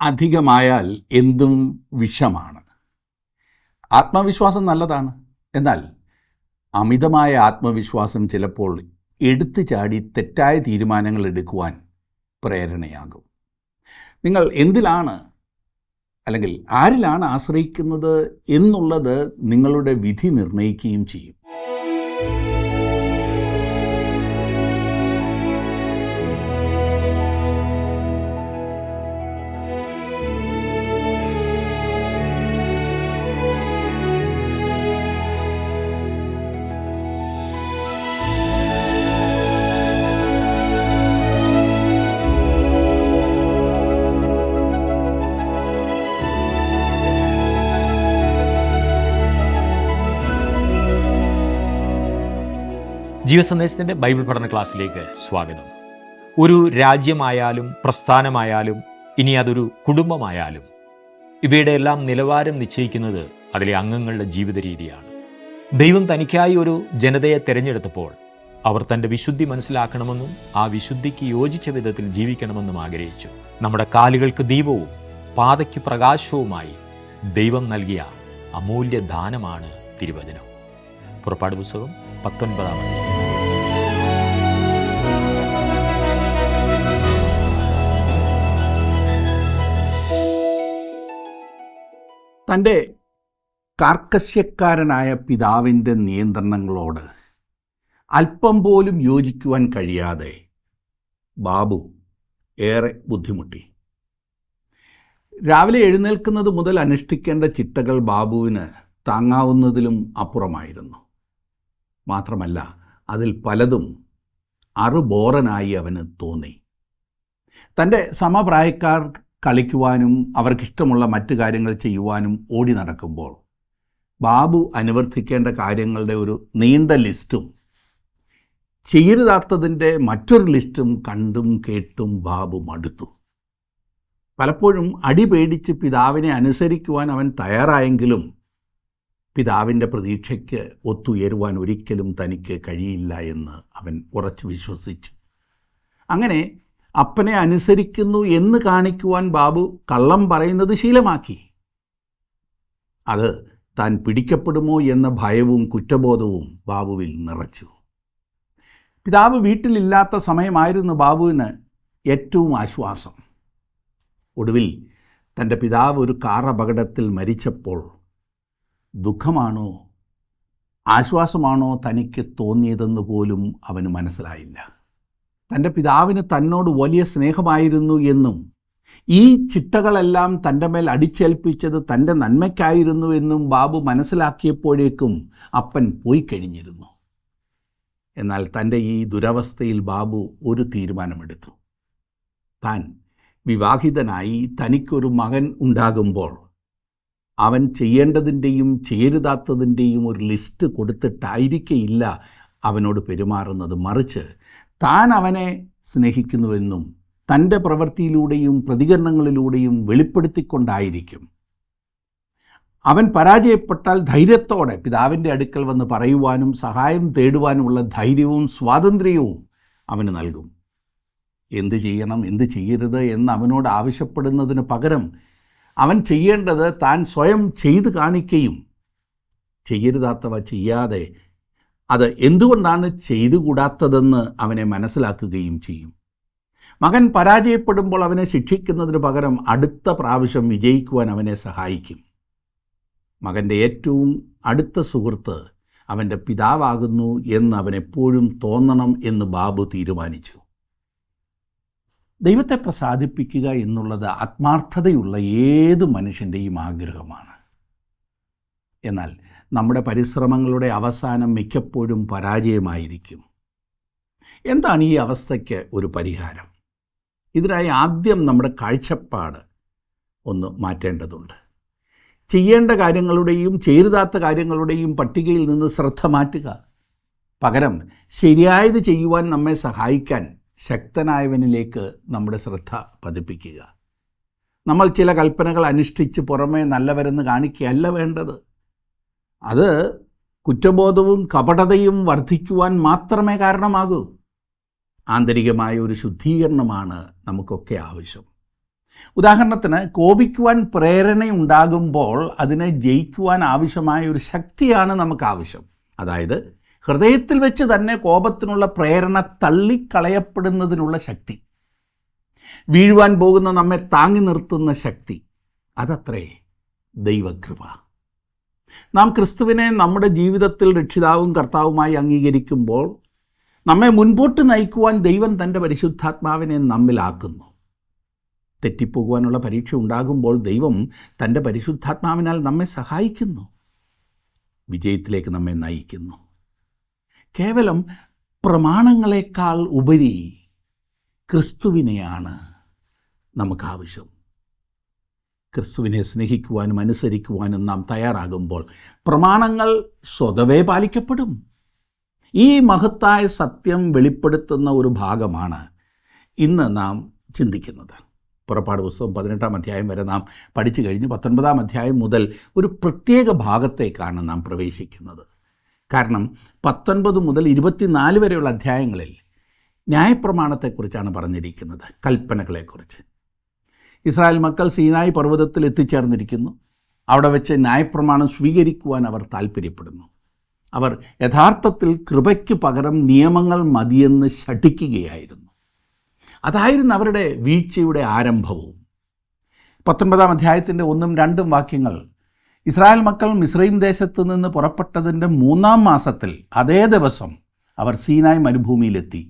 അധികമായാൽ എന്തും വിഷമാണ്. ആത്മവിശ്വാസം നല്ലതാണ്. എന്നാൽ അമിതമായ ആത്മവിശ്വാസം ചിലപ്പോൾ എടുത്തു ചാടി തെറ്റായ തീരുമാനങ്ങൾ എടുക്കുവാൻ പ്രേരണയാകും. നിങ്ങൾ എന്തിലാണ് അല്ലെങ്കിൽ ആരിലാണ് ആശ്രയിക്കുന്നത് എന്നുള്ളത് നിങ്ങളുടെ വിധി നിർണ്ണയിക്കുകയും ചെയ്യും. ജീവസന്ദേശത്തിൻ്റെ ബൈബിൾ പഠന ക്ലാസ്സിലേക്ക് സ്വാഗതം. ഒരു രാജ്യമായാലും പ്രസ്ഥാനമായാലും ഇനി അതൊരു കുടുംബമായാലും ഇവയുടെ എല്ലാം നിലവാരം നിശ്ചയിക്കുന്നത് അതിലെ അംഗങ്ങളുടെ ജീവിത രീതിയാണ്. ദൈവം തനിക്കായി ഒരു ജനതയെ തിരഞ്ഞെടുത്തപ്പോൾ അവർ തൻ്റെ വിശുദ്ധി മനസ്സിലാക്കണമെന്നും ആ വിശുദ്ധിക്ക് യോജിച്ച വിധത്തിൽ ജീവിക്കണമെന്നും ആഗ്രഹിച്ചു. നമ്മുടെ കാലുകൾക്ക് ദീപവും പാതയ്ക്ക് പ്രകാശവുമായി ദൈവം നൽകിയ അമൂല്യ ദാനമാണ് തിരുവചനം. പുറപ്പാട് പുസ്തകം 19-ാം അധ്യായം. തൻ്റെ കാർക്കശ്യക്കാരനായ പിതാവിൻ്റെ നിയന്ത്രണങ്ങളോട് അല്പം പോലും യോജിക്കുവാൻ കഴിയാതെ ബാബു ഏറെ ബുദ്ധിമുട്ടി. രാവിലെ എഴുന്നേൽക്കുന്നത് മുതൽ അനുഷ്ഠിക്കേണ്ട ചിട്ടകൾ ബാബുവിന് താങ്ങാവുന്നതിലും അപ്പുറമായിരുന്നു. മാത്രമല്ല, അതിൽ പലതും അറുബോറനായി അവന് തോന്നി. തൻ്റെ സമപ്രായക്കാർ കളിക്കുവാനും അവർക്കിഷ്ടമുള്ള മറ്റു കാര്യങ്ങൾ ചെയ്യുവാനും ഓടി നടക്കുമ്പോൾ ബാബു അനുവർത്തിക്കേണ്ട കാര്യങ്ങളുടെ ഒരു നീണ്ട ലിസ്റ്റും ചെയ്യരുതാത്തതിൻ്റെ മറ്റൊരു ലിസ്റ്റും കണ്ടും കേട്ടും ബാബു മടുത്തു. പലപ്പോഴും അടി പേടിച്ച് പിതാവിനെ അനുസരിക്കുവാൻ അവൻ തയ്യാറായെങ്കിലും പിതാവിൻ്റെ പ്രതീക്ഷയ്ക്ക് ഒത്തുയരുവാൻ ഒരിക്കലും തനിക്ക് കഴിയില്ല എന്ന് അവൻ ഉറച്ചു വിശ്വസിച്ചു. അങ്ങനെ അപ്പനെ അനുസരിക്കുന്നു എന്ന് കാണിക്കുവാൻ ബാബു കള്ളം പറയുന്നത് ശീലമാക്കി. അത് താൻ പിടിക്കപ്പെടുമോ എന്ന ഭയവും കുറ്റബോധവും ബാബുവിൽ നിറച്ചു. പിതാവ് വീട്ടിലില്ലാത്ത സമയമായിരുന്നു ബാബുവിന് ഏറ്റവും ആശ്വാസം. ഒടുവിൽ തൻ്റെ പിതാവ് ഒരു കാർ അപകടത്തിൽ മരിച്ചപ്പോൾ ദുഃഖമാണോ ആശ്വാസമാണോ തനിക്ക് തോന്നിയതെന്ന് പോലും അവന് മനസ്സിലായില്ല. തൻ്റെ പിതാവിന് തന്നോട് വലിയ സ്നേഹമായിരുന്നു എന്നും ഈ ചിട്ടകളെല്ലാം തൻ്റെ മേൽ അടിച്ചേൽപ്പിച്ചത് തൻ്റെ നന്മയ്ക്കായിരുന്നു എന്നും ബാബു മനസ്സിലാക്കിയപ്പോഴേക്കും അപ്പൻ പോയി കഴിഞ്ഞിരുന്നു. എന്നാൽ തൻ്റെ ഈ ദുരവസ്ഥയിൽ ബാബു ഒരു തീരുമാനമെടുത്തു. താൻ വിവാഹിതനായി തനിക്കൊരു മകൻ ഉണ്ടാകുമ്പോൾ അവൻ ചെയ്യേണ്ടതിൻ്റെയും ചെയ്യരുതാത്തതിൻ്റെയും ഒരു ലിസ്റ്റ് കൊടുത്തിട്ടായിരിക്കയില്ല അവനോട് പെരുമാറുന്നത്. മറിച്ച് താൻ അവനെ സ്നേഹിക്കുന്നുവെന്നും തൻ്റെ പ്രവൃത്തിയിലൂടെയും പ്രതികരണങ്ങളിലൂടെയും വെളിപ്പെടുത്തിക്കൊണ്ടായിരിക്കും. അവൻ പരാജയപ്പെട്ടാൽ ധൈര്യത്തോടെ പിതാവിൻ്റെ അടുക്കൽ വന്ന് പറയുവാനും സഹായം തേടുവാനുമുള്ള ധൈര്യവും സ്വാതന്ത്ര്യവും അവന് നൽകും. എന്ത് ചെയ്യണം, എന്ത് ചെയ്യരുത് എന്ന് അവനോട് ആവശ്യപ്പെടുന്നതിന് പകരം അവൻ ചെയ്യേണ്ടത് താൻ സ്വയം ചെയ്തു കാണിക്കുകയും ചെയ്യരുതാത്തവ ചെയ്യാതെ അത് എന്തുകൊണ്ടാണ് ചെയ്തുകൂടാത്തതെന്ന് അവനെ മനസ്സിലാക്കുകയും ചെയ്യും. മകൻ പരാജയപ്പെടുമ്പോൾ അവനെ ശിക്ഷിക്കുന്നതിന് പകരം അടുത്ത പ്രാവശ്യം വിജയിക്കുവാൻ അവനെ സഹായിക്കും. മകൻ്റെ ഏറ്റവും അടുത്ത സുഹൃത്ത് അവൻ്റെ പിതാവാകുന്നു എന്ന് അവനെപ്പോഴും തോന്നണം എന്ന് ബാബു തീരുമാനിച്ചു. ദൈവത്തെ പ്രസാദിപ്പിക്കുക എന്നുള്ളത് ആത്മാർത്ഥതയുള്ള ഏത് മനുഷ്യൻ്റെയും ആഗ്രഹമാണ്. എന്നാൽ നമ്മുടെ പരിശ്രമങ്ങളുടെ അവസാനം മിക്കപ്പോഴും പരാജയമായിരിക്കും. എന്താണ് ഈ അവസ്ഥയ്ക്ക് ഒരു പരിഹാരം? ഇതിനായി ആദ്യം നമ്മുടെ കാഴ്ചപ്പാട് ഒന്ന് മാറ്റേണ്ടതുണ്ട്. ചെയ്യേണ്ട കാര്യങ്ങളുടെയും ചെയ്യരുതാത്ത കാര്യങ്ങളുടെയും പട്ടികയിൽ നിന്ന് ശ്രദ്ധ മാറ്റുക. പകരം ശരിയായത് ചെയ്യുവാൻ നമ്മെ സഹായിക്കാൻ ശക്തനായവനിലേക്ക് നമ്മുടെ ശ്രദ്ധ പതിപ്പിക്കുക. നമ്മൾ ചില കൽപ്പനകൾ അനുഷ്ഠിച്ച് പുറമേ നല്ലവരെന്ന് കാണിക്കുകയല്ല വേണ്ടത്. അത് കുറ്റബോധവും കപടതയും വർദ്ധിക്കുവാൻ മാത്രമേ കാരണമാകൂ. ആന്തരികമായ ഒരു ശുദ്ധീകരണമാണ് നമുക്കൊക്കെ ആവശ്യം. ഉദാഹരണത്തിന്, കോപിക്കുവാൻ പ്രേരണയുണ്ടാകുമ്പോൾ അതിനെ ജയിക്കുവാൻ ആവശ്യമായ ഒരു ശക്തിയാണ് നമുക്ക് ആവശ്യം. അതായത് ഹൃദയത്തിൽ വെച്ച് തന്നെ കോപത്തിനുള്ള പ്രേരണ തള്ളിക്കളയപ്പെടുന്നതിനുള്ള ശക്തി, വീഴുവാൻ പോകുന്ന നമ്മെ താങ്ങി നിർത്തുന്ന ശക്തി, അതത്രേ ദൈവകൃപ. നാം ക്രിസ്തുവിനെ നമ്മുടെ ജീവിതത്തിൽ രക്ഷിതാവും കർത്താവുമായി അംഗീകരിക്കുമ്പോൾ നമ്മെ മുൻപോട്ട് നയിക്കുവാൻ ദൈവം തൻ്റെ പരിശുദ്ധാത്മാവിനെ നമ്മിലാക്കുന്നു. തെറ്റിപ്പോകുവാനുള്ള പരീക്ഷ ഉണ്ടാകുമ്പോൾ ദൈവം തൻ്റെ പരിശുദ്ധാത്മാവിനാൽ നമ്മെ സഹായിക്കുന്നു, വിജയത്തിലേക്ക് നമ്മെ നയിക്കുന്നു. കേവലം പ്രമാണങ്ങളെക്കാൾ ഉപരി ക്രിസ്തുവിനെയാണ് നമുക്കാവശ്യം. ക്രിസ്തുവിനെ സ്നേഹിക്കുവാനും അനുസരിക്കുവാനും നാം തയ്യാറാകുമ്പോൾ പ്രമാണങ്ങൾ സ്വതവേ പാലിക്കപ്പെടും. ഈ മഹത്തായ സത്യം വെളിപ്പെടുത്തുന്ന ഒരു ഭാഗമാണ് ഇന്ന് നാം ചിന്തിക്കുന്നത്. പുറപ്പാട് പുസ്തകം 18-ാം അധ്യായം വരെ നാം പഠിച്ചു കഴിഞ്ഞ് 19-ാം അധ്യായം മുതൽ ഒരു പ്രത്യേക ഭാഗത്തേക്കാണ് നാം പ്രവേശിക്കുന്നത്. കാരണം 19 മുതൽ 24 വരെയുള്ള അധ്യായങ്ങളിൽ ന്യായപ്രമാണത്തെക്കുറിച്ചാണ് പറഞ്ഞിരിക്കുന്നത്, കൽപ്പനകളെക്കുറിച്ച്. ഇസ്രായേൽ മക്കൾ സീനായി പർവ്വതത്തിൽ എത്തിച്ചേർന്നിരിക്കുന്നു. അവിടെ വെച്ച് ന്യായപ്രമാണം സ്വീകരിക്കുവാൻ അവർ താൽപ്പര്യപ്പെടുന്നു. അവർ യഥാർത്ഥത്തിൽ കൃപയ്ക്ക് പകരം നിയമങ്ങൾ മതിയെന്ന് ശഠിക്കുകയായിരുന്നു. അതായിരുന്നു അവരുടെ വീഴ്ചയുടെ ആരംഭവും. 19-ാം അധ്യായത്തിൻ്റെ 1-2 വാക്യങ്ങൾ, ഇസ്രായേൽ മക്കൾ മിസ്രയീം ദേശത്ത് നിന്ന് പുറപ്പെട്ടതിൻ്റെ 3-ാം മാസത്തിൽ അതേ ദിവസം അവർ സീനായ് മരുഭൂമിയിലെത്തി.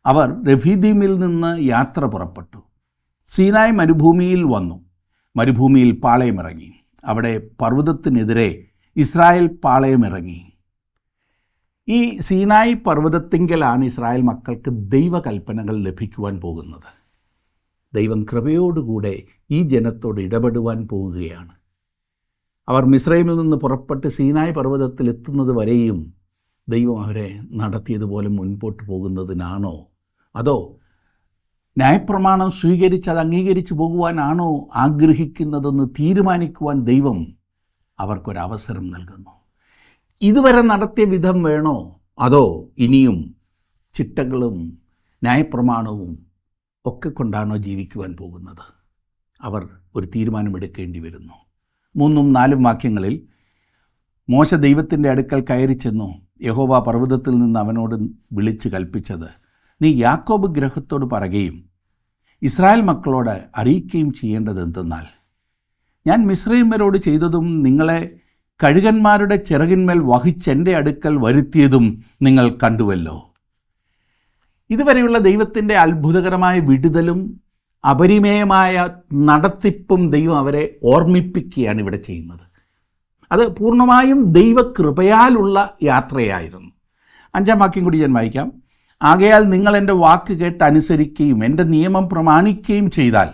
അവർ രഫീദീമിൽ നിന്ന് യാത്ര പുറപ്പെട്ടു. സീനായ് മരുഭൂമിയിൽ വന്നു. മരുഭൂമിയിൽ പാളയമിറങ്ങി. അവിടെ പർവ്വതത്തിനെതിരെ ഇസ്രായേൽ പാളയമിറങ്ങി. ഈ സീനായ് പർവ്വതത്തിങ്കലാണ് ഇസ്രായേൽ മക്കൾക്ക് ദൈവകൽപ്പനകൾ ലഭിക്കുവാൻ പോകുന്നത്. ദൈവം കൃപയോടുകൂടെ ഈ ജനത്തോട് ഇടപെടുവാൻ പോകുകയാണ്. അവർ മിസ്രൈമിൽ നിന്ന് പുറപ്പെട്ട് സീനായ് പർവ്വതത്തിൽ എത്തുന്നത് വരെയും ദൈവം അവരെ നടത്തിയതുപോലെ മുൻപോട്ട് പോകുന്നതിനാണോ, അതോ ന്യായപ്രമാണം സ്വീകരിച്ച് അത് അംഗീകരിച്ചു പോകുവാനാണോ ആഗ്രഹിക്കുന്നതെന്ന് തീരുമാനിക്കുവാൻ ദൈവം അവർക്കൊരവസരം നൽകുന്നു. ഇതുവരെ നടത്തിയ വിധം വേണോ, അതോ ഇനിയും ചിട്ടകളും ന്യായപ്രമാണവും ഒക്കെ കൊണ്ടാണോ ജീവിക്കുവാൻ പോകുന്നത്? അവർ ഒരു തീരുമാനമെടുക്കേണ്ടി വരുന്നു. 3-4 വാക്യങ്ങളിൽ മോശ ദൈവത്തിൻ്റെ അടുക്കൽ കയറി ചെന്നു. യഹോവ പർവ്വതത്തിൽ നിന്ന് അവനോട് വിളിച്ച് കൽപ്പിച്ചത്, നീ യാക്കോബ് ഗൃഹത്തോട് പറയുകയും ഇസ്രായേൽ മക്കളോട് അറിയിക്കുകയും ചെയ്യേണ്ടത് എന്തെന്നാൽ, ഞാൻ മിസ്രയീമ്യരോട് ചെയ്തതും നിങ്ങളെ കഴുകന്മാരുടെ ചിറകിന്മേൽ വഹിച്ചെൻ്റെ അടുക്കൽ വരുത്തിയതും നിങ്ങൾ കണ്ടുവല്ലോ. ഇതുവരെയുള്ള ദൈവത്തിൻ്റെ അത്ഭുതകരമായ വിടുതലും അപരിമേയമായ നടത്തിപ്പും ദൈവം അവരെ ഓർമ്മിപ്പിക്കുകയാണ് ഇവിടെ ചെയ്യുന്നത്. അത് പൂർണ്ണമായും ദൈവകൃപയാലുള്ള യാത്രയായിരുന്നു. 5-ാം വാക്യം കൂടി ഞാൻ വായിക്കാം. ആകയാൽ നിങ്ങൾ എൻ്റെ വാക്ക് കേട്ട് അനുസരിക്കുകയും എൻ്റെ നിയമം പ്രമാണിക്കുകയും ചെയ്താൽ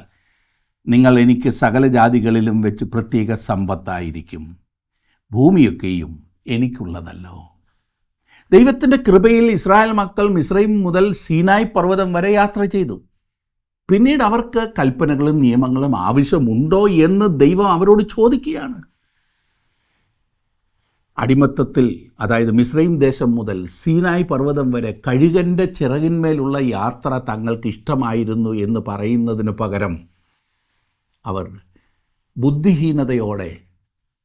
നിങ്ങൾ എനിക്ക് സകല ജാതികളിലും വെച്ച് പ്രത്യേക സമ്പത്തായിരിക്കും. ഭൂമിയൊക്കെയും എനിക്കുള്ളതല്ലോ. ദൈവത്തിൻ്റെ കൃപയിൽ ഇസ്രായേൽ മക്കൾ മിസ്രയീം മുതൽ സീനായ് പർവ്വതം വരെ യാത്ര ചെയ്തു. പിന്നീട് അവർക്ക് കൽപ്പനകളും നിയമങ്ങളും ആവശ്യമുണ്ടോ എന്ന് ദൈവം അവരോട് ചോദിക്കുകയാണ്. അടിമത്തത്തിൽ, അതായത് മിസ്രയീം ദേശം മുതൽ സീനായ് പർവ്വതം വരെ കഴുകൻ്റെ ചിറകിന്മേലുള്ള യാത്ര തങ്ങൾക്ക് ഇഷ്ടമായിരുന്നു എന്ന് പറയുന്നതിന് പകരം അവർ ബുദ്ധിഹീനതയോടെ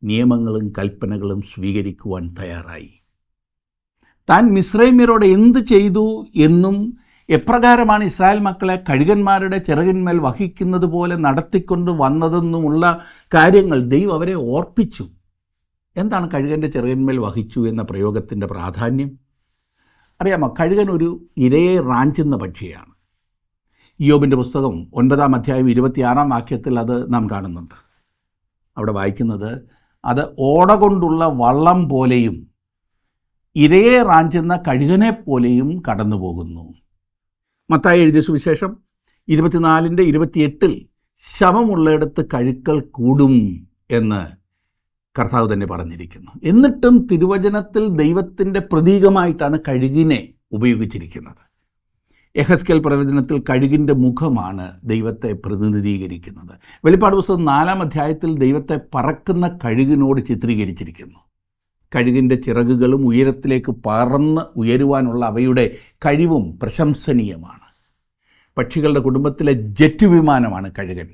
നിയമങ്ങളും കൽപ്പനകളും സ്വീകരിക്കുവാൻ തയ്യാറായി. താൻ മിസ്രയീമ്യരോട് എന്ത് ചെയ്തു എന്നും എപ്രകാരമാണ് ഇസ്രായേൽ മക്കളെ കഴുകന്മാരുടെ ചിറകിന്മേൽ വഹിക്കുന്നത് പോലെ നടത്തിക്കൊണ്ട് വന്നതെന്നുമുള്ള കാര്യങ്ങൾ ദൈവം അവരെ ഓർപ്പിച്ചു. എന്താണ് കഴുകൻ്റെ ചിറകിന്മേൽ വഹിച്ചു എന്ന പ്രയോഗത്തിൻ്റെ പ്രാധാന്യം അറിയാമോ? കഴുകൻ ഒരു ഇരയെ റാഞ്ചുന്ന പക്ഷിയാണ്. ഇയ്യോബിൻ്റെ പുസ്തകം 9-ാം അധ്യായം 26-ാം വാക്യത്തിൽ അത് നാം കാണുന്നുണ്ട്. അവിടെ വായിക്കുന്നത്, അത് ഓട കൊണ്ടുള്ള വള്ളം പോലെയും ഇരയെ റാഞ്ചുന്ന കഴുകനെ പോലെയും കടന്നു പോകുന്നു. മത്തായി എഴുതിയ സുവിശേഷം 24-28 ശവമുള്ളയിടത്ത് കഴുക്കൽ കൂടും എന്ന് കർത്താവ് തന്നെ പറഞ്ഞിരിക്കുന്നു. എന്നിട്ടും തിരുവചനത്തിൽ ദൈവത്തിൻ്റെ പ്രതീകമായിട്ടാണ് കഴുകിനെ ഉപയോഗിച്ചിരിക്കുന്നത്. യെഹെസ്കേൽ പ്രവചനത്തിൽ കഴുകിൻ്റെ മുഖമാണ് ദൈവത്തെ പ്രതിനിധീകരിക്കുന്നത്. വെളിപ്പാട് പുസ്തകം 4-ാം അധ്യായത്തിൽ ദൈവത്തെ പറക്കുന്ന കഴുകിനോട് ചിത്രീകരിച്ചിരിക്കുന്നു. കഴുകിൻ്റെ ചിറകുകളും ഉയരത്തിലേക്ക് പറന്ന് ഉയരുവാനുള്ള അവയുടെ കഴിവും പ്രശംസനീയമാണ്. പക്ഷികളുടെ കുടുംബത്തിലെ ജെറ്റ് വിമാനമാണ് കഴുകൻ.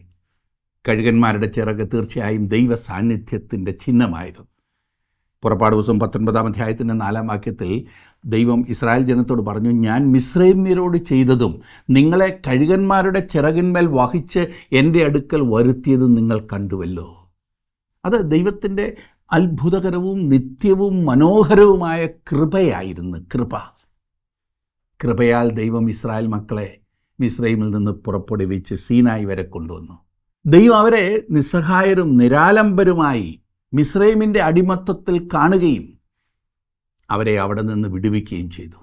കഴുകന്മാരുടെ ചിറക് തീർച്ചയായും ദൈവ സാന്നിധ്യത്തിൻ്റെ ചിഹ്നമായിരുന്നു. പുറപ്പാട് ദിവസം 19-ാം അധ്യായത്തിൻ്റെ 4-ാം വാക്യത്തിൽ ദൈവം ഇസ്രായേൽ ജനത്തോട് പറഞ്ഞു, ഞാൻ മിസ്രൈമ്യരോട് ചെയ്തതും നിങ്ങളെ കഴുകന്മാരുടെ ചിറകിന്മേൽ വഹിച്ച് എൻ്റെ അടുക്കൽ വരുത്തിയതും നിങ്ങൾ കണ്ടുവല്ലോ. അത് ദൈവത്തിൻ്റെ അത്ഭുതകരവും നിത്യവും മനോഹരവുമായ കൃപയായിരുന്നു. കൃപയാൽ ദൈവം ഇസ്രായേൽ മക്കളെ മിസ്രൈമിൽ നിന്ന് പുറപ്പെടുവിച്ച് സീനായി വരെ കൊണ്ടുവന്നു. ദൈവം അവരെ നിസ്സഹായരും നിരാലംബരുമായി മിസ്രൈമിൻ്റെ അടിമത്തത്തിൽ കാണുകയും അവരെ അവിടെ നിന്ന് വിടുവിക്കുകയും ചെയ്തു.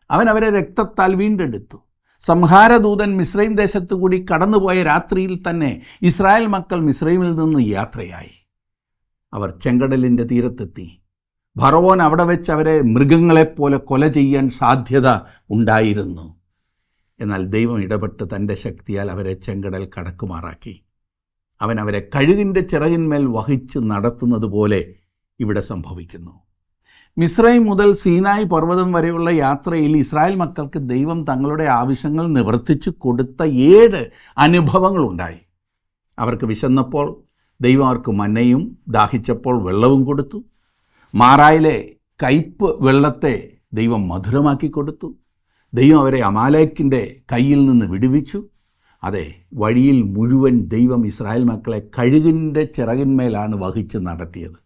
അവൻ അവരെ രക്തത്താൽ വീണ്ടെടുത്തു. സംഹാരദൂതൻ മിസ്രൈം ദേശത്തു കൂടി കടന്നുപോയ രാത്രിയിൽ തന്നെ ഇസ്രായേൽ മക്കൾ മിസ്രൈമിൽ നിന്ന് യാത്രയായി. അവർ ചെങ്കടലിൻ്റെ തീരത്തെത്തി. ഫറവോൻ അവിടെ വെച്ച് അവരെ മൃഗങ്ങളെപ്പോലെ കൊല ചെയ്യാൻ സാധ്യത ഉണ്ടായിരുന്നു. എന്നാൽ ദൈവം ഇടപെട്ട് തൻ്റെ ശക്തിയാൽ അവരെ ചെങ്കടൽ കടക്കുമാറാക്കി. അവൻ അവരെ കഴുകിൻ്റെ ചിറകിന്മേൽ വഹിച്ച് നടത്തുന്നത് പോലെ ഇവിടെ സംഭവിക്കുന്നു. മിസ്രൈം മുതൽ സീനായി പർവ്വതം വരെയുള്ള യാത്രയിൽ ഇസ്രായേൽ മക്കൾക്ക് ദൈവം തങ്ങളുടെ ആവശ്യങ്ങൾ നിവർത്തിച്ചു കൊടുത്ത 7 അനുഭവങ്ങളുണ്ടായി. അവർക്ക് വിശന്നപ്പോൾ ദൈവം അവർക്ക് മന്നയും ദാഹിച്ചപ്പോൾ വെള്ളവും കൊടുത്തു. മാറായിലെ കയ്പ് വെള്ളത്തെ ദൈവം മധുരമാക്കി കൊടുത്തു. ദൈവം അവരെ അമാലേക്കിൻ്റെ കയ്യിൽ നിന്ന് വിടുവിച്ചു. അതെ, വഴിയിൽ മുഴുവൻ ദൈവം ഇസ്രായേൽ മക്കളെ കഴുകിൻ്റെ ചിറകിന്മേലാണ് വഹിച്ച് നടത്തിയത്.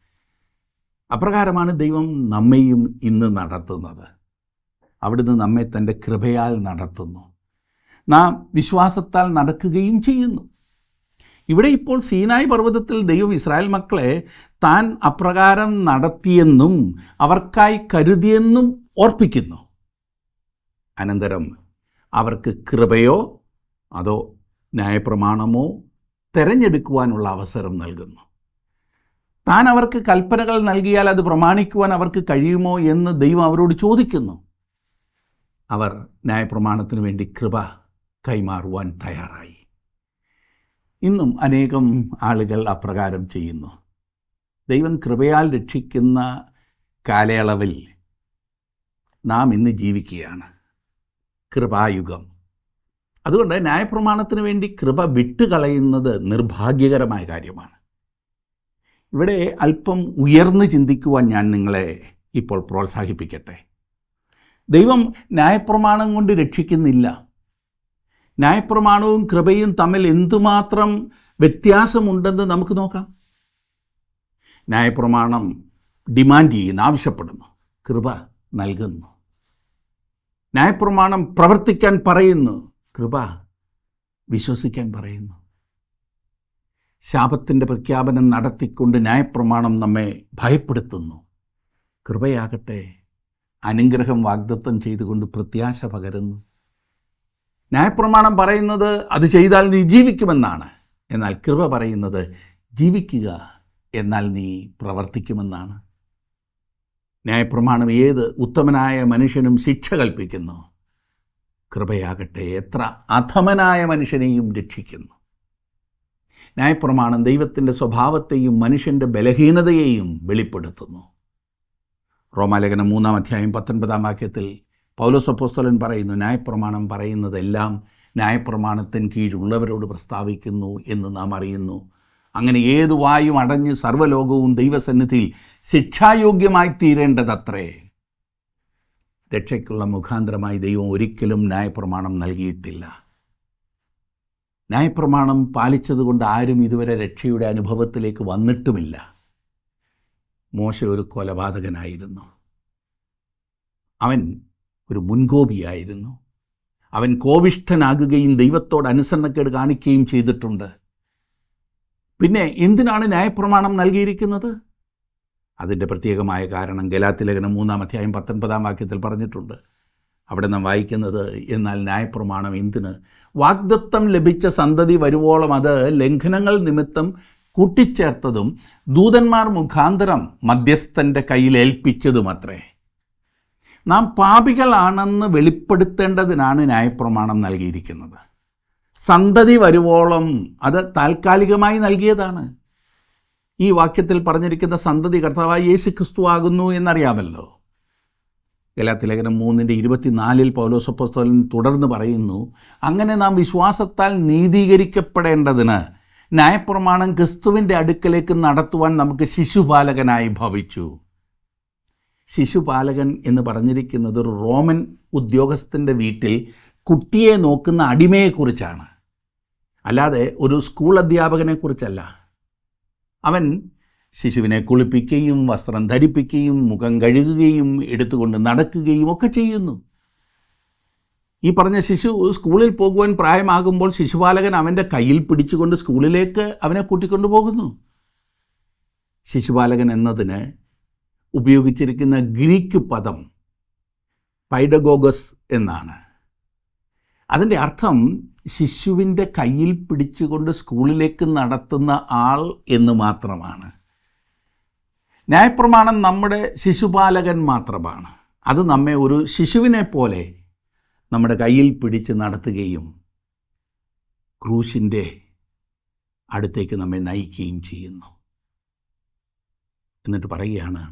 അപ്രകാരമാണ് ദൈവം നമ്മെയും ഇന്ന് നടത്തുന്നത്. അവിടുന്ന് നമ്മെ തൻ്റെ കൃപയാൽ നടത്തുന്നു. നാം വിശ്വാസത്താൽ നടക്കുകയും ചെയ്യുന്നു. ഇവിടെ ഇപ്പോൾ സീനായി പർവ്വതത്തിൽ ദൈവം ഇസ്രായേൽ മക്കളെ താൻ അപ്രകാരം നടത്തിയെന്നും അവർക്കായി കരുതിയെന്നും ഓർപ്പിക്കുന്നു. അനന്തരം അവർക്ക് കൃപയോ അതോ ന്യായപ്രമാണമോ തിരഞ്ഞെടുക്കുവാനുള്ള അവസരം നൽകുന്നു. താൻ അവർക്ക് കൽപ്പനകൾ നൽകിയാൽ അത് പ്രമാണിക്കുവാൻ അവർക്ക് കഴിയുമോ എന്ന് ദൈവം അവരോട് ചോദിക്കുന്നു. അവർ ന്യായപ്രമാണത്തിനു വേണ്ടി കൃപ കൈമാറുവാൻ തയ്യാറായി. ഇന്നും അനേകം ആളുകൾ അപ്രകാരം ചെയ്യുന്നു. ദൈവം കൃപയാൽ രക്ഷിക്കുന്ന കാലയളവിൽ നാം ഇന്ന് ജീവിക്കുകയാണ്. കൃപായുഗം. അതുകൊണ്ട് ന്യായപ്രമാണത്തിന് വേണ്ടി കൃപ വിട്ടുകളയുന്നത് നിർഭാഗ്യകരമായ കാര്യമാണ്. ഇവിടെ അല്പം ഉയർന്ന് ചിന്തിക്കുവാൻ ഞാൻ നിങ്ങളെ ഇപ്പോൾ പ്രോത്സാഹിപ്പിക്കട്ടെ. ദൈവം ന്യായപ്രമാണം കൊണ്ട് രക്ഷിക്കുന്നില്ല. ന്യായപ്രമാണവും കൃപയും തമ്മിൽ എന്തുമാത്രം വ്യത്യാസമുണ്ടെന്ന് നമുക്ക് നോക്കാം. ന്യായപ്രമാണം ഡിമാൻഡ് ചെയ്യുന്നു, ആവശ്യപ്പെടുന്നു. കൃപ നൽകുന്നു. ന്യായപ്രമാണം പ്രവർത്തിക്കാൻ പറയുന്നു. കൃപ വിശ്വസിക്കാൻ പറയുന്നു. ശാപത്തിൻ്റെ പ്രഖ്യാപനം നടത്തിക്കൊണ്ട് ന്യായപ്രമാണം നമ്മെ ഭയപ്പെടുത്തുന്നു. കൃപയാകട്ടെ അനുഗ്രഹം വാഗ്ദത്തം ചെയ്തുകൊണ്ട് പ്രത്യാശ പകരുന്നു. ന്യായപ്രമാണം പറയുന്നത് അത് ചെയ്താൽ നീ ജീവിക്കുമെന്നാണ്. എന്നാൽ കൃപ പറയുന്നത് ജീവിക്കുക എന്നാൽ നീ പ്രവർത്തിക്കുമെന്നാണ്. ന്യായപ്രമാണം ഏത് ഉത്തമനായ മനുഷ്യനും ശിക്ഷ കൽപ്പിക്കുന്നു. കൃപയാകട്ടെ എത്ര അധമനായ മനുഷ്യനെയും രക്ഷിക്കുന്നു. ന്യായപ്രമാണം ദൈവത്തിൻ്റെ സ്വഭാവത്തെയും മനുഷ്യൻ്റെ ബലഹീനതയെയും വെളിപ്പെടുത്തുന്നു. റോമാലേഖനം 3-ാം അധ്യായം 19-ാം വാക്യത്തിൽ പൗലോസ് അപ്പോസ്തലൻ പറയുന്നു, ന്യായപ്രമാണം പറയുന്നതെല്ലാം ന്യായപ്രമാണത്തിന് കീഴുള്ളവരോട് പ്രസ്താവിക്കുന്നു എന്ന് നാം അറിയുന്നു. അങ്ങനെ ഏതു വായും അടഞ്ഞ് സർവ്വലോകവും ദൈവസന്നിധിയിൽ ശിക്ഷായോഗ്യമായി തീരേണ്ടതത്രേ. രക്ഷയ്ക്കുള്ള മുഖാന്തരമായി ദൈവം ഒരിക്കലും ന്യായപ്രമാണം നൽകിയിട്ടില്ല. ന്യായപ്രമാണം പാലിച്ചതുകൊണ്ട് ആരും ഇതുവരെ രക്ഷയുടെ അനുഭവത്തിലേക്ക് വന്നിട്ടുമില്ല. മോശ ഒരു കൊലപാതകനായിരുന്നു. അവൻ ഒരു മുൻകോപിയായിരുന്നു. അവൻ കോപിഷ്ഠനാകുകയും ദൈവത്തോട് അനുസരണക്കേട് കാണിക്കുകയും ചെയ്തിട്ടുണ്ട്. പിന്നെ എന്തിനാണ് ന്യായപ്രമാണം നൽകിയിരിക്കുന്നത്? അതിൻ്റെ പ്രത്യേകമായ കാരണം ഗലാത്യലേഖനം 3-ാം അധ്യായം 19-ാം വാക്യത്തിൽ പറഞ്ഞിട്ടുണ്ട്. അവിടെ നാം വായിക്കുന്നത്, എന്നാൽ ന്യായപ്രമാണം എന്തിന്? വാഗ്ദത്തം ലഭിച്ച സന്തതി വരുവോളം അത് ലംഘനങ്ങൾ നിമിത്തം കൂട്ടിച്ചേർത്തതും ദൂതന്മാർ മുഖാന്തരം മധ്യസ്ഥൻ്റെ കയ്യിൽ ഏൽപ്പിച്ചതുമത്രേ. നാം പാപികളാണെന്ന് വെളിപ്പെടുത്തേണ്ടതിനാണ് ന്യായപ്രമാണം നൽകിയിരിക്കുന്നത്. സന്തതി വരുവോളം അത് താൽക്കാലികമായി നൽകിയതാണ്. ഈ വാക്യത്തിൽ പറഞ്ഞിരിക്കുന്ന സന്തതി കർത്താവായ യേശു ക്രിസ്തു ആകുന്നു എന്നറിയാമല്ലോ. ഗലാത്യലേഖനം 3:24 പൗലോസ് അപ്പോസ്തലൻ തുടർന്ന് പറയുന്നു, അങ്ങനെ നാം വിശ്വാസത്താൽ നീതീകരിക്കപ്പെടേണ്ടതിന് ന്യായപ്രമാണം ക്രിസ്തുവിൻ്റെ അടുക്കലേക്ക് നടത്തുവാൻ നമുക്ക് ശിശുപാലകനായി ഭവിച്ചു. ശിശുപാലകൻ എന്ന് പറഞ്ഞിരിക്കുന്നത് ഒരു റോമൻ ഉദ്യോഗസ്ഥൻ്റെ വീട്ടിൽ കുട്ടിയെ നോക്കുന്ന അടിമയെക്കുറിച്ചാണ്, അല്ലാതെ ഒരു സ്കൂൾ അധ്യാപകനെക്കുറിച്ചല്ല. അവൻ ശിശുവിനെ കുളിപ്പിക്കുകയും വസ്ത്രം ധരിപ്പിക്കുകയും മുഖം കഴുകുകയും എടുത്തുകൊണ്ട് നടക്കുകയും ഒക്കെ ചെയ്യുന്നു. ഈ പറഞ്ഞ ശിശു സ്കൂളിൽ പോകുവാൻ പ്രായമാകുമ്പോൾ ശിശുപാലകൻ അവൻ്റെ കയ്യിൽ പിടിച്ചുകൊണ്ട് സ്കൂളിലേക്ക് അവനെ കൂട്ടിക്കൊണ്ടു പോകുന്നു. ശിശുപാലകൻ എന്നതിന് ഉപയോഗിച്ചിരിക്കുന്ന ഗ്രീക്ക് പദം പൈഡഗോഗസ് എന്നാണ്. അതിൻ്റെ അർത്ഥം ശിശുവിൻ്റെ കയ്യിൽ പിടിച്ചുകൊണ്ട് സ്കൂളിലേക്ക് നടത്തുന്ന ആൾ എന്ന് മാത്രമാണ്. ന്യായപ്രമാണം നമ്മുടെ ശിശുപാലകൻ മാത്രമാണ്. അത് നമ്മെ ഒരു ശിശുവിനെ പോലെ നമ്മുടെ കയ്യിൽ പിടിച്ച് നടത്തുകയും ക്രൂശിൻ്റെ അടുത്തേക്ക് നമ്മെ നയിക്കുകയും ചെയ്യുന്നു. എന്നിട്ട് പറയുകയാണ്,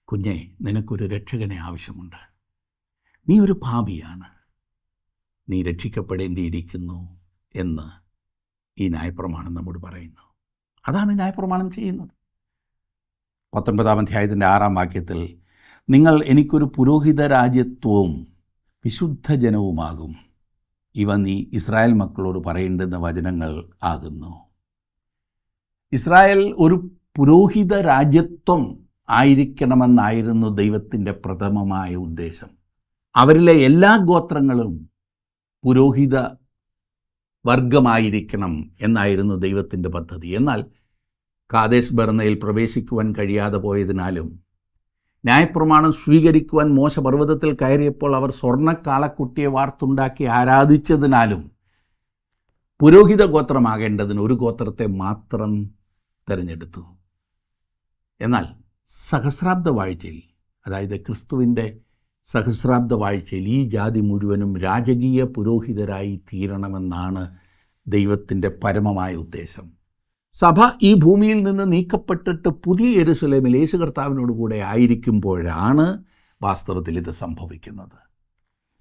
കുഞ്ഞെ, നിനക്കൊരു രക്ഷകനെ ആവശ്യമുണ്ട്. നീ ഒരു പാപിയാണ്, നീ രക്ഷിക്കപ്പെടേണ്ടിയിരിക്കുന്നു എന്ന് ഈ ന്യായപ്രമാണം നമ്മോട് പറയുന്നു. അതാണ് ന്യായപ്രമാണം ചെയ്യുന്നത്. 19-ാം അധ്യായത്തിൻ്റെ 6-ാം വാക്യത്തിൽ, നിങ്ങൾ എനിക്കൊരു പുരോഹിത രാജ്യത്വവും വിശുദ്ധ ജനവുമാകും, ഇവ നീ ഇസ്രായേൽ മക്കളോട് പറയേണ്ടുന്ന വചനങ്ങൾ ആകുന്നു. ഇസ്രായേൽ ഒരു പുരോഹിത രാജ്യത്വം ആയിരിക്കണമെന്നായിരുന്നു ദൈവത്തിൻ്റെ പ്രഥമമായ ഉദ്ദേശം. അവരിലെ എല്ലാ ഗോത്രങ്ങളും പുരോഹിത വർഗമായിരിക്കണം എന്നായിരുന്നു ദൈവത്തിൻ്റെ പദ്ധതി. എന്നാൽ കാദേശ് ബർന്നയിൽ പ്രവേശിക്കുവാൻ കഴിയാതെ പോയതിനാലും ന്യായപ്രമാണം സ്വീകരിക്കുവാൻ മോശ പർവ്വതത്തിൽ കയറിയപ്പോൾ അവർ സ്വർണ്ണക്കാളക്കുട്ടിയെ വാർത്തുണ്ടാക്കി ആരാധിച്ചതിനാലും പുരോഹിത ഗോത്രമാകേണ്ടതിന് ഒരു ഗോത്രത്തെ മാത്രം തിരഞ്ഞെടുത്തു. എന്നാൽ സഹസ്രാബ്ദ വാഴ്ചയിൽ, അതായത് ക്രിസ്തുവിൻ്റെ സഹസ്രാബ്ദ വാഴ്ചയിൽ, ഈ ജാതി മുഴുവനും രാജകീയ പുരോഹിതരായി തീരണമെന്നാണ് ദൈവത്തിൻ്റെ പരമമായ ഉദ്ദേശം. സഭ ഈ ഭൂമിയിൽ നിന്ന് നീക്കപ്പെട്ടിട്ട് പുതിയ യെരുശലേമിൽ യേശു കർത്താവിനോട് കൂടെ ആയിരിക്കുമ്പോഴാണ് വാസ്തവത്തിൽ ഇത് സംഭവിക്കുന്നത്.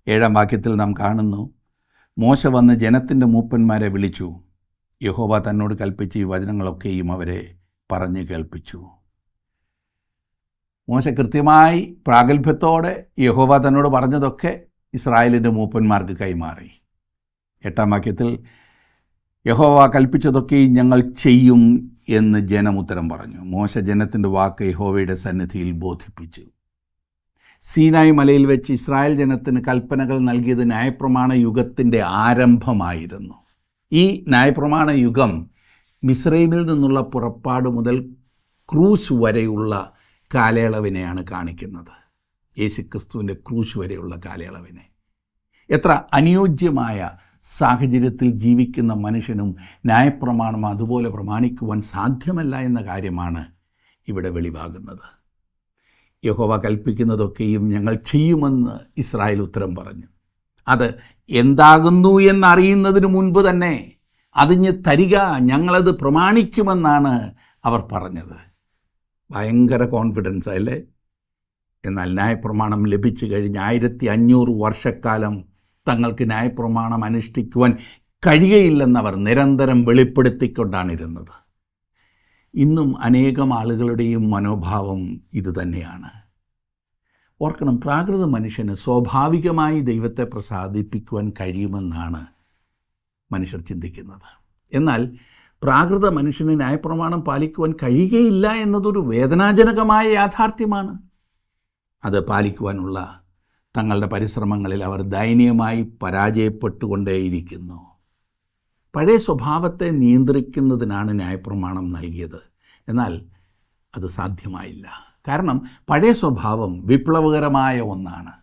7-ാം വാക്യത്തിൽ നാം കാണുന്നു, മോശ വന്ന് ജനത്തിൻ്റെ മൂപ്പന്മാരെ വിളിച്ചു, യഹോവ തന്നോട് കൽപ്പിച്ച് ഈ വചനങ്ങളൊക്കെയും അവരെ പറഞ്ഞു കേൾപ്പിച്ചു. മോശ കൃത്യമായി പ്രാഗൽഭ്യത്തോടെ യഹോവ തന്നോട് പറഞ്ഞതൊക്കെ ഇസ്രായേലിൻ്റെ മൂപ്പന്മാർക്ക് കൈമാറി. 8-ാം വാക്യത്തിൽ, യഹോവ കൽപ്പിച്ചതൊക്കെയും ഞങ്ങൾ ചെയ്യും എന്ന് ജനം ഉത്തരം പറഞ്ഞു. മോശ ജനത്തിൻ്റെ വാക്ക് യഹോവയുടെ സന്നിധിയിൽ ബോധിപ്പിച്ചു. സീനായി മലയിൽ വെച്ച് ഇസ്രായേൽ ജനത്തിന് കൽപ്പനകൾ നൽകിയത് ന്യായപ്രമാണ യുഗത്തിൻ്റെ ആരംഭമായിരുന്നു. ഈ ന്യായപ്രമാണ യുഗം മിസ്രൈമിൽ നിന്നുള്ള പുറപ്പാട് മുതൽ ക്രൂശ് വരെയുള്ള കാലയളവിനെയാണ് കാണിക്കുന്നത്. യേശുക്രിസ്തുവിൻ്റെ ക്രൂശ് വരെയുള്ള കാലയളവിനെ. എത്ര അനുയോജ്യമായ സാഹചര്യത്തിൽ ജീവിക്കുന്ന മനുഷ്യനും ന്യായപ്രമാണം അതുപോലെ പ്രമാണിക്കുവാൻ സാധ്യമല്ല എന്ന കാര്യമാണ് ഇവിടെ വെളിവാകുന്നത്. യഹോവ കൽപ്പിക്കുന്നതൊക്കെയും ഞങ്ങൾ ചെയ്യുമെന്ന് ഇസ്രായേൽ ഉത്തരം പറഞ്ഞു. അത് എന്താകുന്നു എന്നറിയുന്നതിന് മുൻപ് തന്നെ അതിഞ്ഞ് തരിക, ഞങ്ങളത് പ്രമാണിക്കുമെന്നാണ് അവർ പറഞ്ഞത്. ഭയങ്കര കോൺഫിഡൻസ് അല്ലേ? എന്നാൽ ന്യായപ്രമാണം ലഭിച്ചു കഴിഞ്ഞ് 1500 വർഷക്കാലം തങ്ങൾക്ക് ന്യായപ്രമാണം അനുഷ്ഠിക്കുവാൻ കഴിയുകയില്ലെന്നവർ നിരന്തരം വെളിപ്പെടുത്തിക്കൊണ്ടാണിരുന്നത്. ഇന്നും അനേകം ആളുകളുടെയും മനോഭാവം ഇതുതന്നെയാണ്. ഓർക്കണം, പ്രാകൃത മനുഷ്യന് സ്വാഭാവികമായി ദൈവത്തെ പ്രസാദിപ്പിക്കുവാൻ കഴിയുമെന്നാണ് മനുഷ്യർ ചിന്തിക്കുന്നത്. എന്നാൽ പ്രാകൃത മനുഷ്യന് ന്യായപ്രമാണം പാലിക്കുവാൻ കഴിയുകയില്ല എന്നതൊരു വേദനാജനകമായ യാഥാർത്ഥ്യമാണ്. അത് പാലിക്കുവാനുള്ള തങ്ങളുടെ പരിശ്രമങ്ങളിൽ അവർ ദയനീയമായി പരാജയപ്പെട്ടുകൊണ്ടേയിരിക്കുന്നു. പഴയ സ്വഭാവത്തെ നിയന്ത്രിക്കുന്നതിനാണ് ന്യായപ്രമാണം നൽകിയത്. എന്നാൽ അത് സാധ്യമായില്ല. കാരണം പഴയ സ്വഭാവം വിപ്ലവകരമായ ഒന്നാണ്.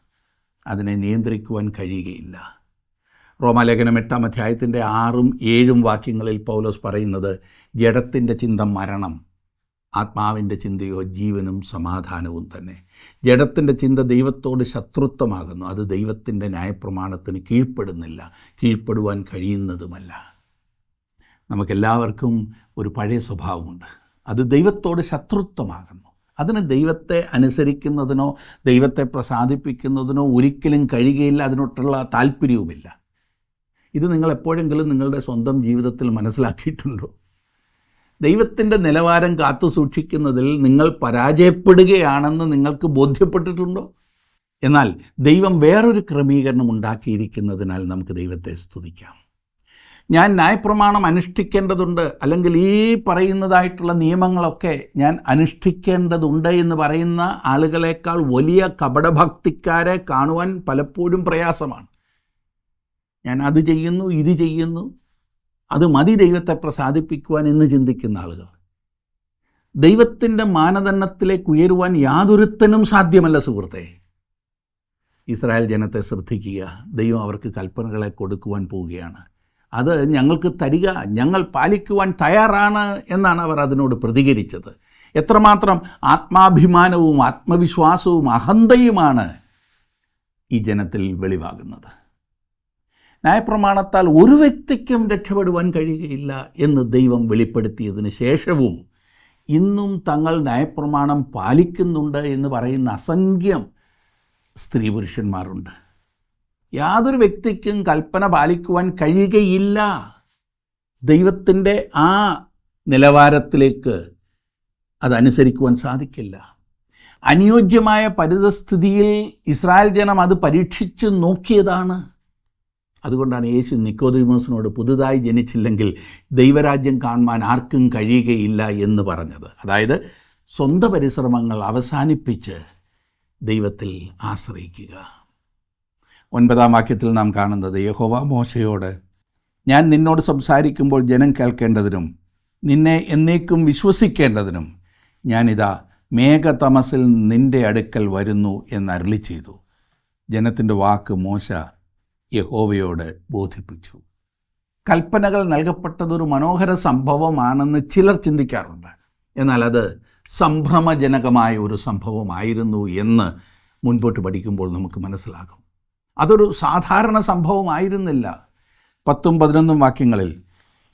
അതിനെ നിയന്ത്രിക്കുവാൻ കഴിയുകയില്ല. റോമാലേഖനം 8-ാം അധ്യായത്തിൻ്റെ 6-ഉം 7-ഉം വാക്യങ്ങളിൽ പൗലോസ് പറയുന്നത്, ജഡത്തിൻ്റെ ചിന്ത മരണം, ആത്മാവിൻ്റെ ചിന്തയോ ജീവനും സമാധാനവും തന്നെ. ജഡത്തിൻ്റെ ചിന്ത ദൈവത്തോട് ശത്രുത്വമാകുന്നു. അത് ദൈവത്തിൻ്റെ ന്യായപ്രമാണത്തിന് കീഴ്പ്പെടുന്നില്ല, കീഴ്പ്പെടുവാൻ കഴിയുന്നതുമല്ല. നമുക്കെല്ലാവർക്കും ഒരു പഴയ സ്വഭാവമുണ്ട്. അത് ദൈവത്തോട് ശത്രുത്വമാകുന്നു. അതിന് ദൈവത്തെ അനുസരിക്കുന്നതിനോ ദൈവത്തെ പ്രസാദിപ്പിക്കുന്നതിനോ ഒരിക്കലും കഴിയുകയില്ല. അതിനോട്ടുള്ള താല്പര്യവുമില്ല. ഇത് നിങ്ങൾ എപ്പോഴെങ്കിലും നിങ്ങളുടെ സ്വന്തം ജീവിതത്തിൽ മനസ്സിലാക്കിയിട്ടുണ്ടോ? ദൈവത്തിൻ്റെ നിലവാരം കാത്തു സൂക്ഷിക്കുന്നതിൽ നിങ്ങൾ പരാജയപ്പെടുകയാണെന്ന് നിങ്ങൾക്ക് ബോധ്യപ്പെട്ടിട്ടുണ്ടോ? എന്നാൽ ദൈവം വേറൊരു ക്രമീകരണം ഉണ്ടാക്കിയിരിക്കുന്നതിനാൽ നമുക്ക് ദൈവത്തെ സ്തുതിക്കാം. ഞാൻ ന്യായപ്രമാണം അനുഷ്ഠിക്കേണ്ടതുണ്ട്, അല്ലെങ്കിൽ ഈ പറയുന്നതായിട്ടുള്ള നിയമങ്ങളൊക്കെ ഞാൻ അനുഷ്ഠിക്കേണ്ടതുണ്ട് എന്ന് പറയുന്ന ആളുകളെക്കാൾ വലിയ കപടഭക്തിക്കാരെ കാണുവാൻ പലപ്പോഴും പ്രയാസമാണ്. ഞാൻ അത് ചെയ്യുന്നു, ഇത് ചെയ്യുന്നു, അത് മതി ദൈവത്തെ പ്രസാദിപ്പിക്കുവാൻ എന്ന് ചിന്തിക്കുന്ന ആളുകൾ. ദൈവത്തിൻ്റെ മാനദണ്ഡത്തിലേക്ക് ഉയരുവാൻ യാതൊരുത്തനും സാധ്യമല്ല സുഹൃത്തെ. ഇസ്രായേൽ ജനത്തെ ശ്രദ്ധിക്കുക. ദൈവം അവർക്ക് കൽപ്പനകളെ കൊടുക്കുവാൻ പോവുകയാണ്. അത് ഞങ്ങൾക്ക് തരിക, ഞങ്ങൾ പാലിക്കുവാൻ തയ്യാറാണ് എന്നാണ് അവർ അതിനോട് പ്രതികരിച്ചത്. എത്രമാത്രം ആത്മാഭിമാനവും ആത്മവിശ്വാസവും അഹന്തയുമാണ് ഈ ജനത്തിൽ വെളിവാകുന്നത്. ന്യായപ്രമാണത്താൽ ഒരു വ്യക്തിക്കും രക്ഷപ്പെടുവാൻ കഴിയുകയില്ല എന്ന് ദൈവം വെളിപ്പെടുത്തിയതിന് ശേഷവും ഇന്നും തങ്ങൾ ന്യായപ്രമാണം പാലിക്കുന്നുണ്ട് എന്ന് പറയുന്ന അസംഖ്യം സ്ത്രീ പുരുഷന്മാരുണ്ട്. യാതൊരു വ്യക്തിക്കും കൽപ്പന പാലിക്കുവാൻ കഴിയുകയില്ല. ദൈവത്തിൻ്റെ ആ നിലവാരത്തിലേക്ക് അതനുസരിക്കുവാൻ സാധിക്കില്ല. അനുയോജ്യമായ പരിതസ്ഥിതിയിൽ ഇസ്രായേൽ ജനം അത് പരീക്ഷിച്ച് നോക്കിയതാണ്. അതുകൊണ്ടാണ് യേശു നിക്കോദീമോസിനോട് പുതുതായി ജനിച്ചില്ലെങ്കിൽ ദൈവരാജ്യം കാണുവാൻ ആർക്കും കഴിയുകയില്ല എന്ന് പറഞ്ഞത്. അതായത് സ്വന്തം പരിശ്രമങ്ങൾ അവസാനിപ്പിച്ച് ദൈവത്തിൽ ആശ്രയിക്കുക. 9-ാം വാക്യത്തിൽ നാം കാണുന്നത്, യഹോവ മോശയോട്, ഞാൻ നിന്നോട് സംസാരിക്കുമ്പോൾ ജനം കേൾക്കേണ്ടതിനും നിന്നെ എന്നേക്കും വിശ്വസിക്കേണ്ടതിനും ഞാനിതാ മേഘതമസിൽ നിൻ്റെ അടുക്കൽ വരുന്നു എന്നരുളി ചെയ്തു. ജനത്തിൻ്റെ വാക്ക് മോശ യഹോവയോട് ബോധിപ്പിച്ചു. കൽപ്പനകൾ നൽകപ്പെട്ടതൊരു മനോഹര സംഭവമാണെന്ന് ചിലർ ചിന്തിക്കാറുണ്ട്. എന്നാൽ അത് സംഭ്രമജനകമായ ഒരു സംഭവമായിരുന്നു എന്ന് മുൻപോട്ട് പഠിക്കുമ്പോൾ നമുക്ക് മനസ്സിലാകും. അതൊരു സാധാരണ സംഭവമായിരുന്നില്ല. 10-11 വാക്യങ്ങളിൽ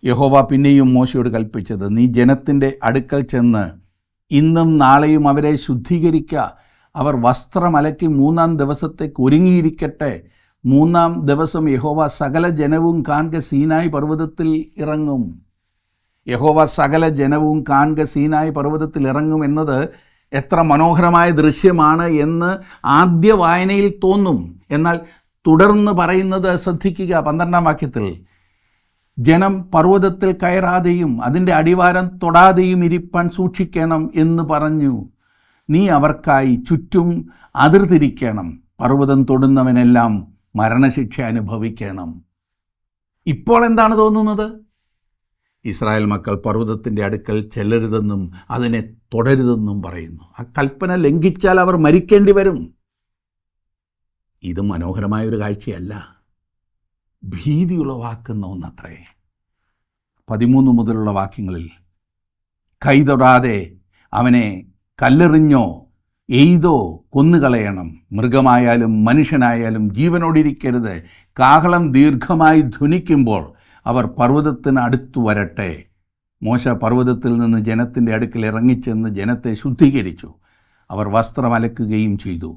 യഹോവ പിന്നെയും മോശയോട് കൽപ്പിച്ചത്, നീ ജനത്തിൻ്റെ അടുക്കൽ ചെന്ന് ഇന്നും നാളെയും അവരെ ശുദ്ധീകരിക്കുക. അവർ വസ്ത്രമലക്കി 3-ാം ദിവസത്തേക്ക് ഒരുങ്ങിയിരിക്കട്ടെ. 3-ാം ദിവസം യഹോവ സകല ജനവും കാണുക സീനായി പർവ്വതത്തിൽ ഇറങ്ങും. യഹോവ സകല ജനവും കാണുക സീനായി പർവ്വതത്തിൽ ഇറങ്ങും എന്നത് എത്ര മനോഹരമായ ദൃശ്യമാണ് എന്ന് ആദ്യ വായനയിൽ തോന്നും. എന്നാൽ തുടർന്ന് പറയുന്നത് ശ്രദ്ധിക്കുക. 12-ാം വാക്യത്തിൽ, ജനം പർവ്വതത്തിൽ കയറാതെയും അതിൻ്റെ അടിവാരം തൊടാതെയും ഇരിപ്പാൻ സൂക്ഷിക്കണം എന്ന് പറഞ്ഞു. നീ അവർക്കായി ചുറ്റും അതിർത്തിരിക്കണം. പർവ്വതം തൊടുന്നവനെല്ലാം മരണശിക്ഷ അനുഭവിക്കണം. ഇപ്പോൾ എന്താണ് തോന്നുന്നത്? ഇസ്രായേൽ മക്കൾ പർവ്വതത്തിൻ്റെ അടുക്കൽ ചെല്ലരുതെന്നും അതിനെ തൊടരുതെന്നും പറയുന്നു. ആ കൽപ്പന ലംഘിച്ചാൽ അവർ മരിക്കേണ്ടി വരും. ഇത് മനോഹരമായൊരു കാഴ്ചയല്ല, ഭീതിയുളവാക്കുന്ന ഒന്നത്രേ. 13 മുതലുള്ള വാക്യങ്ങളിൽ, കൈ തൊടാതെ അവനെ കല്ലെറിഞ്ഞോ എയ്തോ കൊന്നുകളയണം. മൃഗമായാലും മനുഷ്യനായാലും ജീവനോടിരിക്കരുത്. കാഹളം ദീർഘമായി ധ്വനിക്കുമ്പോൾ അവർ പർവ്വതത്തിന് അടുത്തു വരട്ടെ. മോശ പർവ്വതത്തിൽ നിന്ന് ജനത്തിൻ്റെ അടുക്കൽ ഇറങ്ങിച്ചെന്ന് ജനത്തെ ശുദ്ധീകരിച്ചു. അവർ വസ്ത്രം അലക്കുകയും ചെയ്തു.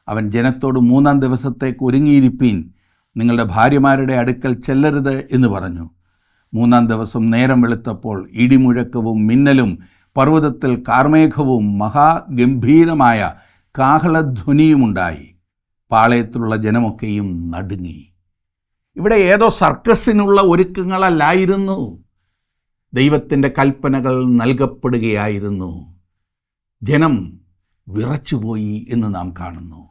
അവൻ ജനത്തോട് 3-ാം ദിവസത്തേക്ക് ഒരുങ്ങിയിരിപ്പീൻ, നിങ്ങളുടെ ഭാര്യമാരുടെ അടുക്കൽ ചെല്ലരുത് എന്ന് പറഞ്ഞു. 3-ാം ദിവസം നേരം വെളുത്തപ്പോൾ ഇടിമുഴക്കവും മിന്നലും പർവ്വതത്തിൽ കാർമേഘവും മഹാഗംഭീരമായ കാഹളധ്വനിയുമുണ്ടായി. പാളയത്തിലുള്ള ജനമൊക്കെയും നടുങ്ങി. ഇവിടെ ഏതോ സർക്കസിനുള്ള ഒരുക്കങ്ങളല്ലായിരുന്നു, ദൈവത്തിൻ്റെ കൽപ്പനകൾ നൽകപ്പെടുകയായിരുന്നു. ജനം വിറച്ചുപോയി എന്ന് നാം കാണുന്നു.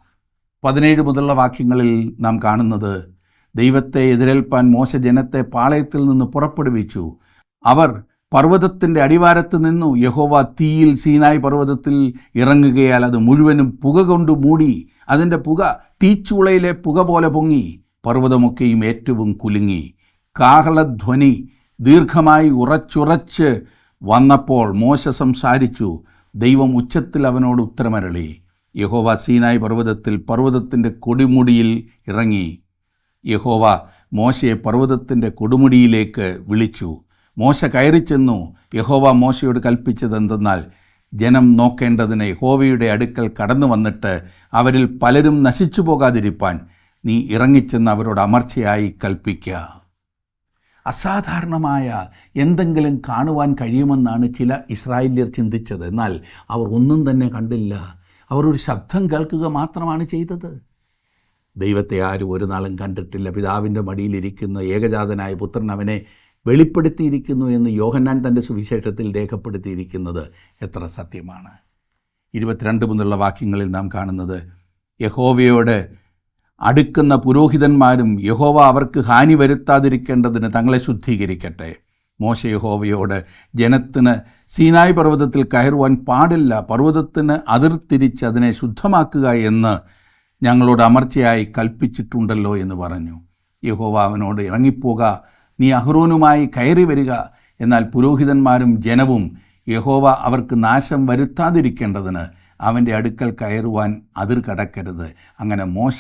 17 മുതലുള്ള വാക്യങ്ങളിൽ നാം കാണുന്നത്, ദൈവത്തെ എതിരേൽപ്പാൻ മോശ ജനത്തെ പാളയത്തിൽ നിന്ന് പുറപ്പെടുവിച്ചു. അവർ പർവ്വതത്തിൻ്റെ അടിവാരത്ത് നിന്നു. യഹോവ തീയിൽ സീനായി പർവ്വതത്തിൽ ഇറങ്ങുകയാൽ അത് മുഴുവനും പുക കൊണ്ട് മൂടി. അതിൻ്റെ പുക തീച്ചൂളയിലെ പുക പോലെ പൊങ്ങി. പർവ്വതമൊക്കെയും ഏറ്റവും കുലുങ്ങി. കാഹളധ്വനി ദീർഘമായി ഉറച്ചുറച്ച് വന്നപ്പോൾ മോശ സംസാരിച്ചു. ദൈവം ഉച്ചത്തിൽ അവനോട് ഉത്തരമരളി. യഹോവ സീനായി പർവ്വതത്തിൻ്റെ കൊടുമുടിയിൽ ഇറങ്ങി. യഹോവ മോശയെ പർവ്വതത്തിൻ്റെ കൊടുമുടിയിലേക്ക് വിളിച്ചു. മോശ കയറിച്ചെന്നു. യഹോവ മോശയോട് കൽപ്പിച്ചതെന്തെന്നാൽ, ജനം നോക്കേണ്ടതിന് യഹോവയുടെ അടുക്കൽ കടന്നു വന്നിട്ട് അവരിൽ പലരും നശിച്ചു പോകാതിരിപ്പാൻ നീ ഇറങ്ങിച്ചെന്ന് അവരോട് അമർച്ചയായി കൽപ്പിക്കുക. അസാധാരണമായ എന്തെങ്കിലും കാണുവാൻ കഴിയുമെന്നാണ് ചില ഇസ്രായേല്യർ ചിന്തിച്ചത്. എന്നാൽ അവർ ഒന്നും തന്നെ കണ്ടില്ല. അവർ ഒരു ശബ്ദം കേൾക്കുക മാത്രമാണ് ചെയ്തത്. ദൈവത്തെ ആരും ഒരു നാളും കണ്ടിട്ടില്ല. പിതാവിൻ്റെ മടിയിലിരിക്കുന്ന ഏകജാതനായ പുത്രൻ അവനെ വെളിപ്പെടുത്തിയിരിക്കുന്നു എന്ന് യോഹന്നാൻ തൻ്റെ സുവിശേഷത്തിൽ രേഖപ്പെടുത്തിയിരിക്കുന്നത് എത്ര സത്യമാണ്. 22 മുതലുള്ള വാക്യങ്ങളിൽ നാം കാണുന്നത്, യഹോവയോട് അടുക്കുന്ന പുരോഹിതന്മാരും യഹോവ അവർക്ക് ഹാനി വരുത്താതിരിക്കേണ്ടതിന് തങ്ങളെ ശുദ്ധീകരിക്കട്ടെ. മോശെ യഹോവയോട്, ജനത്തിന് സീനായി പർവ്വതത്തിൽ കയറുവാൻ പാടില്ല, പർവ്വതത്തിന് അതിർത്തിരിച്ച് അതിനെ ശുദ്ധമാക്കുക എന്ന് ഞങ്ങളോട് അമർച്ചയായി കൽപ്പിച്ചിട്ടുണ്ടല്ലോ എന്ന് പറഞ്ഞു. യഹോവ അവനോട്, ഇറങ്ങിപ്പോക, നീ അഹ്റോനുമായി കയറി വരിക. എന്നാൽ പുരോഹിതന്മാരും ജനവും യഹോവ അവർക്ക് നാശം വരുത്താതിരിക്കേണ്ടതിന് അവൻ്റെ അടുക്കൽ കയറുവാൻ അതിർ കടക്കരുത്. അങ്ങനെ മോശ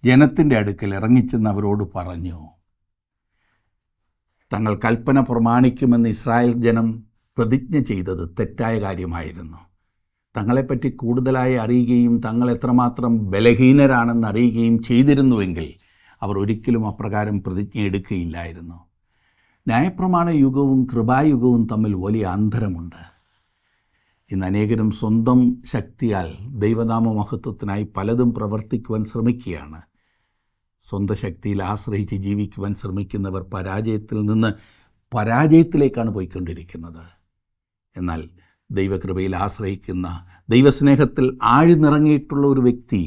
ജനത്തിൻ്റെ അടുക്കൽ ഇറങ്ങിച്ചെന്ന് അവരോട് പറഞ്ഞു. തങ്ങൾ കൽപ്പന പ്രമാണിക്കുമെന്ന് ഇസ്രായേൽ ജനം പ്രതിജ്ഞ ചെയ്തത് തെറ്റായ കാര്യമായിരുന്നു. തങ്ങളെപ്പറ്റി കൂടുതലായി അറിയുകയും തങ്ങൾ എത്രമാത്രം ബലഹീനരാണെന്ന് അറിയുകയും ചെയ്തിരുന്നുവെങ്കിൽ അവർ ഒരിക്കലും അപ്രകാരം പ്രതിജ്ഞ എടുക്കുകയില്ലായിരുന്നു. ന്യായപ്രമാണ യുഗവും കൃപായുഗവും തമ്മിൽ വലിയ അന്തരമുണ്ട്. ഇന്ന് അനേകരും സ്വന്തം ശക്തിയാൽ ദൈവനാമ മഹത്വത്തിനായി പലതും പ്രവർത്തിക്കുവാൻ ശ്രമിക്കുകയാണ്. സ്വന്തം ശക്തിയിൽ ആശ്രയിച്ച് ജീവിക്കുവാൻ ശ്രമിക്കുന്നവർ പരാജയത്തിൽ നിന്ന് പരാജയത്തിലേക്കാണ് പോയിക്കൊണ്ടിരിക്കുന്നത്. എന്നാൽ ദൈവകൃപയിൽ ആശ്രയിക്കുന്ന, ദൈവസ്നേഹത്തിൽ ആഴ്ന്നിറങ്ങിയിട്ടുള്ള ഒരു വ്യക്തി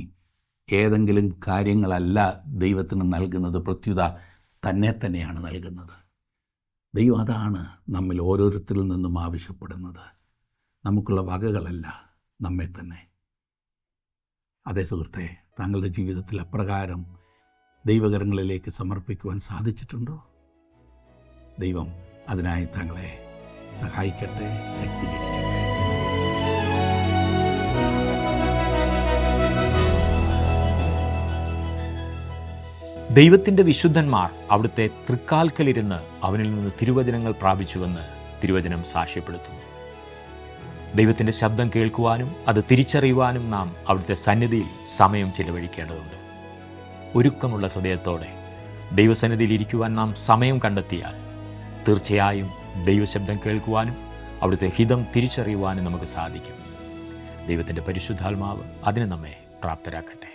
ഏതെങ്കിലും കാര്യങ്ങളല്ല ദൈവത്തിന് നൽകുന്നത്, പ്രത്യുത തന്നെയാണ് നൽകുന്നത്. ദൈവം അതാണ് നമ്മിൽ ഓരോരുത്തരിൽ നിന്നും ആവശ്യപ്പെടുന്നത്. നമുക്കുള്ള വകകളല്ല, നമ്മെ തന്നെ. അതേ സുഹൃത്തെ, താങ്കളുടെ ജീവിതത്തിൽ അപ്രകാരം ദൈവകരങ്ങളിലേക്ക് സമർപ്പിക്കുവാൻ സാധിച്ചിട്ടുണ്ടോ? ദൈവം അതിനായി താങ്കളെ സഹായിക്കട്ടെ, ശക്തീകരിക്കട്ടെ. ദൈവത്തിൻ്റെ വിശുദ്ധന്മാർ അവിടുത്തെ തൃക്കാൽക്കലിരുന്ന് അവനിൽ നിന്ന് തിരുവചനങ്ങൾ പ്രാപിച്ചുവെന്ന് തിരുവചനം സാക്ഷ്യപ്പെടുത്തുന്നു. ദൈവത്തിൻ്റെ ശബ്ദം കേൾക്കുവാനും അത് തിരിച്ചറിയുവാനും നാം അവിടുത്തെ സന്നിധിയിൽ സമയം ചിലവഴിക്കേണ്ടതുണ്ട്. ഒരുക്കമുള്ള ഹൃദയത്തോടെ ദൈവസന്നിധിയിൽ ഇരിക്കുവാൻ നാം സമയം കണ്ടെത്തിയാൽ തീർച്ചയായും ദൈവശബ്ദം കേൾക്കുവാനും അവിടുത്തെ ഹിതം തിരിച്ചറിയുവാനും നമുക്ക് സാധിക്കും. ദൈവത്തിൻ്റെ പരിശുദ്ധാത്മാവ് അതിന് നമ്മെ പ്രാപ്തരാക്കട്ടെ.